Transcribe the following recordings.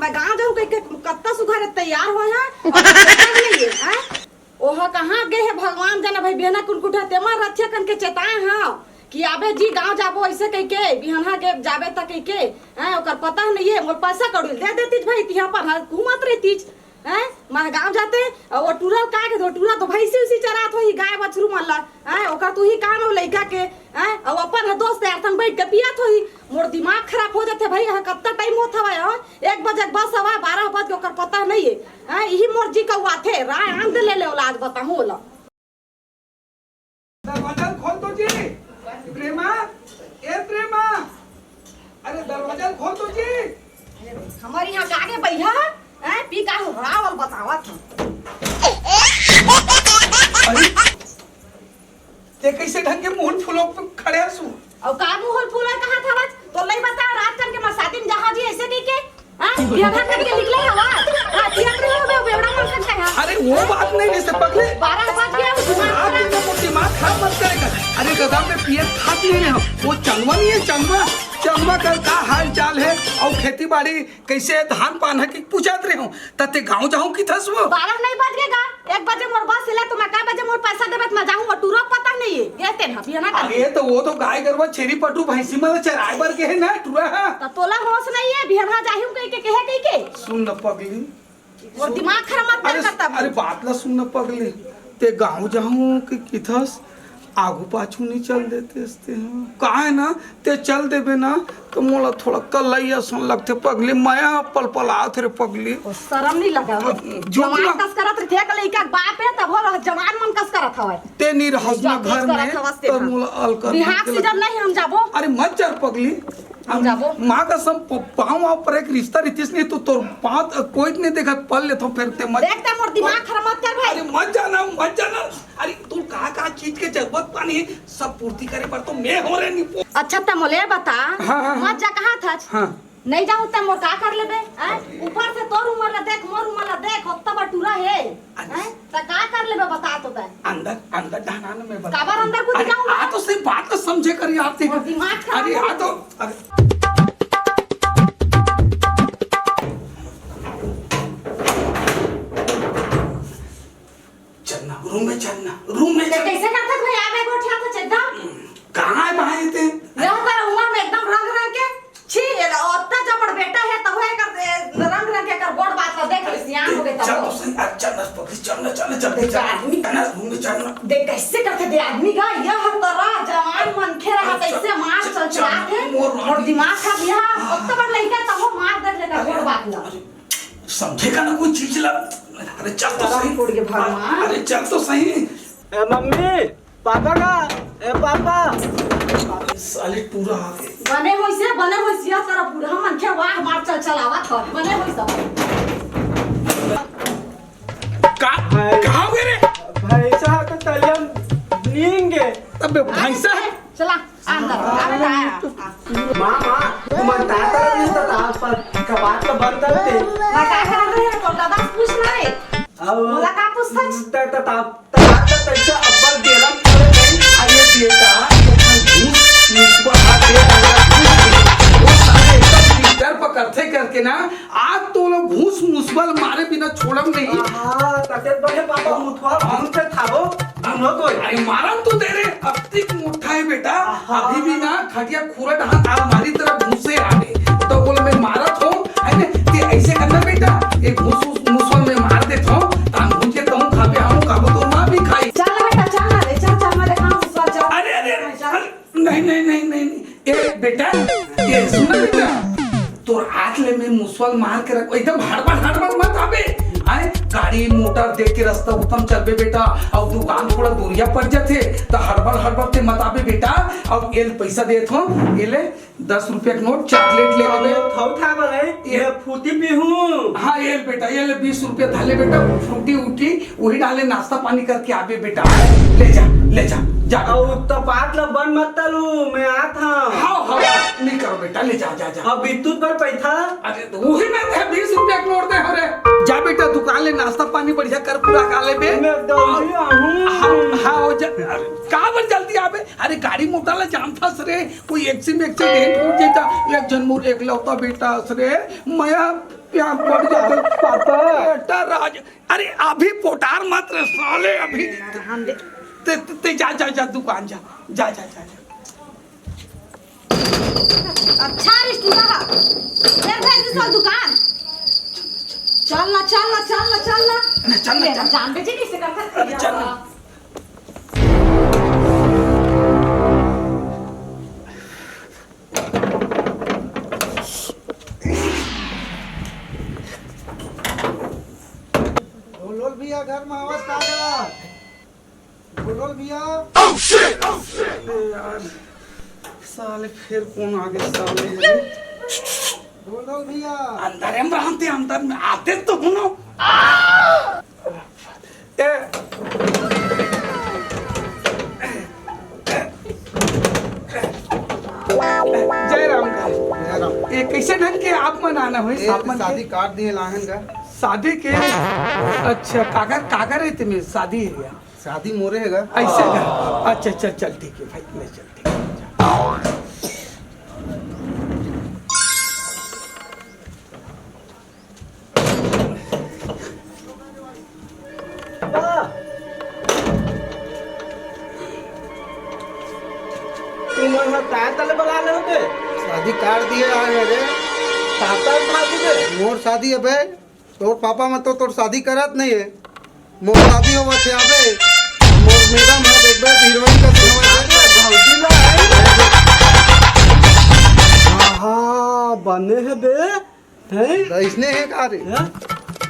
मैं गाँव जाऊँ के कत्ता सुधारे तैयार हो है ओह कहाँ गए है भगवान जाना भाई बेहना कुनकुटा तेमा रथिया कन के चेताए हाँ कि आबे जी गांव जाबो ऐसे कह के बिहना के जाबे तक कह के हैं ओकर पता नहीं है मोर पैसा कौड़ी दे देती भाई तिहा पर घूमत रहती हैं मैं गांव जाते वो टूरल का के तो टूरा तो भैंसी उसी चरात हो ही गाय बछरू मल्ला हैं ओकर तू ही काम हो लइका के हैं और अपन दोस्त यार संग बैठ के पियत होई मोर दिमाग खराब हो जाते भाई कत्ता टाइम होत हवा हो 1 बजे बस हवा 12 बजे ओकर पता नहीं है हैं यही मोर जी कौवा थे राय आंद ले ले ओला आज बताऊं ओला दरवाजा खोल दो जी प्रेमा ए प्रेमा अरे दरवाजा खोल दो जी हमारे यहाँ आगे बैठा है पी का हो रावल बतावत ते कैसे ढंग के मुंह फूलों पे खड़े हसू और का मुंह फूला कहां था बस तो नहीं बता रात कन के मसादी में जहां जी ऐसे की के हां ये ढंग के निकले हवा हां थिएटर हो बेवड़ा मन सकता है अरे वो बात नहीं जैसे पगले 12 बज गया दिमाग खराब मत करेगा अरे गधा में पिए खात नहीं है वो चंगवा नहीं है चंगवा का हाल चाल है और खेती बाड़ी कैसे धान पान है कि पूछत रहे हूं तते गांव जाऊं की थस वो 12 नहीं बज गएगा 1 बजे मोर बस ले तो मैं का बजे मोर पैसा देबत मैं जाऊं टूरा पता नहीं है कहते ना बिना का अरे तो वो तो गाय गरवा छेरी पटू भैंसी में चराय बर के है ना टूरा है तो तोला होश नहीं है बिना जाहिम कह के सुन न पगली और दिमाग खराब मत करता अरे बात ला सुन न पगली ते गांव जाऊं कि किथस आगू पाछू नहीं चल देते का है ना ते चल देबे ना तो मोला थोड़ा कलैया सुन लगते पगली माया पल आत रे पगली शर्म नहीं लगा जवान कस करत थे के लइका बाप है तब हो जवान मन कस करत हवे ते नी रहस ना घर में तो मोला अल कर बिहार सीजन नहीं हम जाबो अरे मत चल पगली हम जाबो माँ का सब पाँव पर एक रिश्ता रितिस नहीं तो तोर पाँव कोई नहीं देखा पल ले तो फिर ते मत देखता मोर दिमाग खराब मत कर भाई अरे मत जाना अरे तू कहाँ चीज के जरूरत पानी सब पूर्ति करे पर तो मैं हो रहे नहीं अच्छा त मोले बता मत जा कहाँ था हाँ नहीं जाऊं त मोर का कर लेबे ऊपर से तोर उमर ला देख मोर उमर ला देख हफ्ता बटूरा है त का कर लेबे बता तो तै अंदर ढाना में बता काबर अंदर को जाऊं आ तो सही बात को समझे करी आते दिमाग अरे आ तो रूम में कैसे करता भाई आवे गोठा तो चद्दा कहां है भाई ते यह कर उमर में एकदम रंग के छी ओत्ता जबड़ बेटा है तब है कर रंग के कर बोर्ड बात देख सियान हो गए तब चल सही अच्छा नस पकड़ी चल आदमी रूम में चलना देख कैसे करते दे आदमी का यह तरह जवान मन खे रहा कैसे मार चल है और दिमाग का बिया ओत्ता बड़ लइका तब मार दे लेना बोर्ड बात ला समझेगा ना कोई चीज ला अरे चल तो सही पड़ गए भगवान अरे चल तो सही ए मम्मी पापा का ए पापा साले पूरा आ गए बने होइसे तेरा बूढ़ा मन के वाह मार चल चलावा था बने होइसे कहां गए रे भैंसा के तलियम नींगे अबे भैंसा चला अंदर मामा तुम ताता नहीं तो आप पर कबात का बंद करते मैं का कर रहे हैं तो दादा पूछ ना रे अब बोला का पूछता ता तैसे अब्बल देरम करे नहीं आइए बेटा मुझको हाथ दे वो साले एकदम डर पकड़ते करके ना आज तो लोग घूस मुसबल मारे बिना छोड़म नहीं हां तके बड़े पापा मुठवा हम पे थाबो दोनों को अरे मारम तो दे रे अब तक मुठा है बेटा अभी भी ना खटिया खुरट हाथ हमारी तरफ घुसे आगे तो बोल मैं मारत हूं है ना ते ऐसे करना बेटा एक घूस मुसबल में मार देता हूं ताम घूस के तुम खाबे हम खाबो तो मां भी खाई चल बेटा चल ना रे चल मैं देखा मुसबल चल अरे नहीं ए बेटा ये सुन बेटा तोर हाथ ले में मुसबल मार के रख एकदम हड़बड़ मत आबे आए गाड़ी मोटर देख के रास्ता उत्तम चलबे बेटा और दुकान थोड़ा दूरिया पड़ जाते तो हड़बड़ ते मत आबे बेटा और एल पैसा देत हो ये ले 10 रुपया का नोट चॉकलेट ले आबे थौ था बने ये फूटी पीहूं हां ये बेटा ये ले 20 रुपया धाले बेटा फ्रूटी उठी वही डाले नाश्ता पानी करके आबे बेटा ले जा और तो बात ला बन मत तलू मैं आत हूं हां नहीं करो बेटा ले जा अब बिद्युत पर पैसा अरे तो वही में 20 रुपया का नोट दे हरे जा बेटा दुकान ले नाश्ता पानी बढ़िया कर पूरा खा ले बे मैं जल्दी आहूं हां हो जा कहां पर जल्दी आबे अरे गाड़ी मोटर ला जाम था सरे कोई एक्सीडेंट हो जाता एक जन मोर एक लौता बेटा सरे माया यहाँ पड़ जाते पापा बेटा राज। अरे अभी पोटार मत रे साले अभी। रहन दे। ते जा जा जा दुकान जा जा जा जा। अच्छा रिश्ता फिर भेज दी सो दुकान। चल ना चल ना चल ना चल ना चल ना चल। जान बेचे कैसे करता है चल ना। बोलोल भैया घर में आवाज का देला बोलोल भैया यार साले फिर कौन आ गए साले। बोलोल भैया अंदर हम रहते अंदर में आते तो हूँ ना। ए जय राम का जय राम। ये कैसे ढंग के आप मनाना हुई एक शादी काट दिए लाहन का शादी के। अच्छा कागर कागर है तुम्हें शादी है या शादी मोरे हैगा ऐसे का। अच्छा चल चल ठीक है भाई ले चल ठीक है। तुम काय तले बला ले होते शादी काट दिए आए हैं रे पापा शादी दे मोर शादी है बे तोर पापा मत तो तोर शादी करत नहीं है मोर शादी होवा थे अबे मोर मैडम है देख बे हीरोइन का सिनेमा भौजी ला हां बने है बे हैं इसने है का रे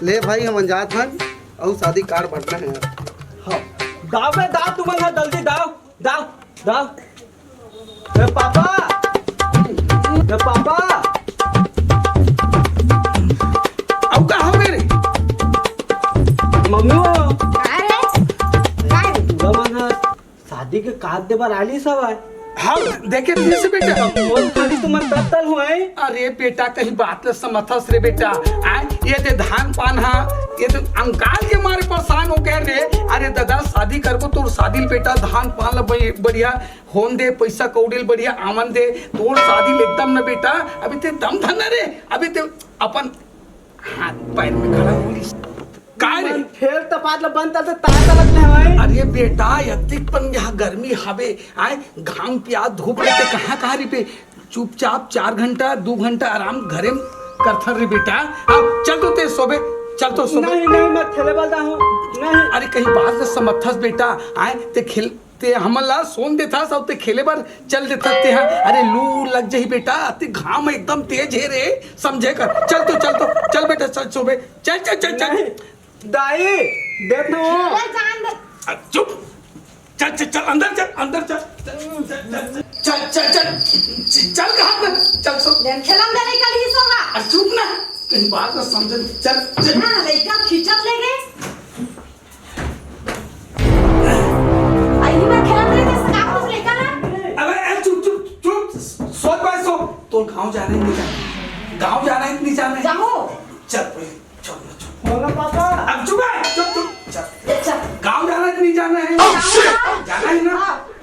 ले भाई हम जात हन और शादी कार बढ़ना है हां दाव बे दाव तुम जल्दी दाव दाव दाव ए पापा ए पापा अब का हो मेरे मम्मी अरे काय तुला मन शादी के काट दे बार आली सब है हाँ देखे फिर से बेटा। मोर खाली तुम तत्तल हुए अरे बेटा कहीं बात न समझस रे बेटा। ये दे धान पान हा ये तो अंकाल के मारे परेशान हो गए रे। अरे दादा शादी करबो तोर शादी बेटा धान पान बढ़िया होन दे पैसा कौड़ी बढ़िया आमन दे तोर शादी एकदम न बेटा। अभी ते दम धन रे अभी ते अपन हाथ पैर में खड़ा होली काय रे फिर तपात बंद तल तार तलक नहीं हुए अरे बेटा यतिक पन यहाँ गर्मी हवे आए घाम प्याज धूप लेते कहाँ कहाँ रे पे चुपचाप 4 घंटा 2 घंटा आराम घरे में करथन रे बेटा। अब चल तो ते सोबे चल तो सोबे नहीं नहीं मैं खेले वाला हूं नहीं अरे कहीं बाहर से समर्थस बेटा आए ते खेल ते हमला सोन देता सब ते खेले बार चल देता ते हाँ। अरे लू लग जाही बेटा ते घाम एकदम तेज है रे समझे कर चल बेटा चल सोबे चल चल चल चल दाई देख नो ले जान दे चुप चल चल चल अंदर चल चल चल चल कहाँ पर चल सो देन खेलम दे नहीं कल ही सोगा अरे चुप ना कहीं बात ना समझ चल ना लइका खींचत ले गए आई मैं खेलम दे तो सका कुछ लइका ना अबे चुप सोच भाई सो तो गांव जाना है नहीं जाना है जाओ चल चल बोलो पापा अब चुप है चुप चल अच्छा गांव जाना है कि नहीं जाना है जाना है ना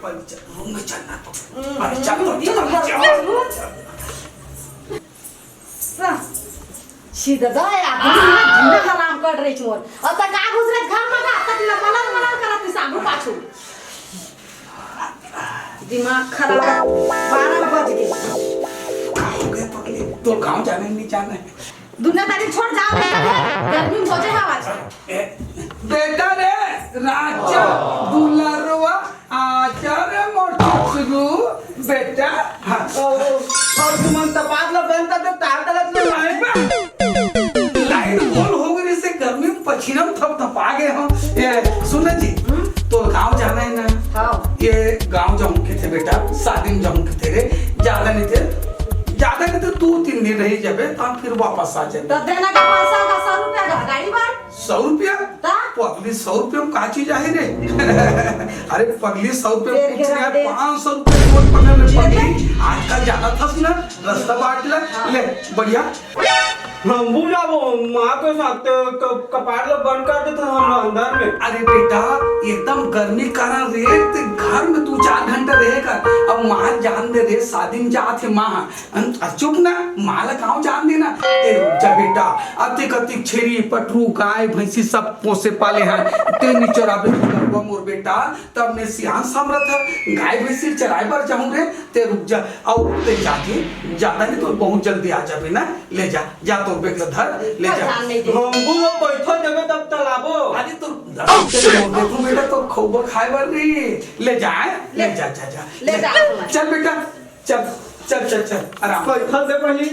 पर रूम में चलना तो अरे चल सीधा दया जिंदा हराम कर रही मोर और तक आ गुजरे घर में का तक मलल करत साबु पाछू दिमाग खराब 12 बज गए हो गए पगले तो गांव जाना है नहीं जाना है दुनियादारी छोड़ जाओ गर्मी में हो जाए हवा बेटा रे राजा दुलारवा आजा रे मोर चुचरू बेटा हाँ और तुम तपात ला बंद तल तार तलक नहीं हुए लाइट बोल हो गई से गर्मी में पसीना में थपथपा गए हो। ये सुन जी तो गांव जाना है ना हाँ ये गांव जाऊं के थे बेटा शादी में जाऊं के थे रे ज्यादा नहीं तो 2-3 दिन रही जाबे तब फिर वापस आ जाए तो देना का पैसा का 100 रुपया का गाड़ी बार 100 रुपया ता? पगली 100 रुपया में का चीज आहे रे अरे पगली 100 रुपया देर में के कुछ रात नहीं दे। 500 रुपया नोट पकड़ ले पगली आजकल जाना था ना रास्ता बांट ले बढ़िया हम भूल जाओ माँ के साथ कपाट लो बंद कर देते हम अंदर में अरे बेटा एकदम गर्मी कारण रे ते शहर में तू 4 घंटा रहेगा। अब माँ जान दे रे शादी में जात है माँ चुप ना माला गाँव जान देना ते रुक जा बेटा। अति कति छेरी पटरू गाय भैंसी सब पोसे पाले हैं ते नहीं चराबे हुआ मोर बेटा। तब ने सियान सामरा था गाय भैंसी चराए पर जाऊं रे ते रुक जा। और ते जाके ज्यादा नहीं तो बहुत जल्दी आ जाबे ना ले जा जा तो बेग धर ले जा। हमको लोग बैठो जमे तब तलाबो अरे तो देखो बेटा तो खोबो खाए बर नहीं ले जा ले जा जा जा ले जा चल बेटा चल चल चल चल आराम बैठल से पहले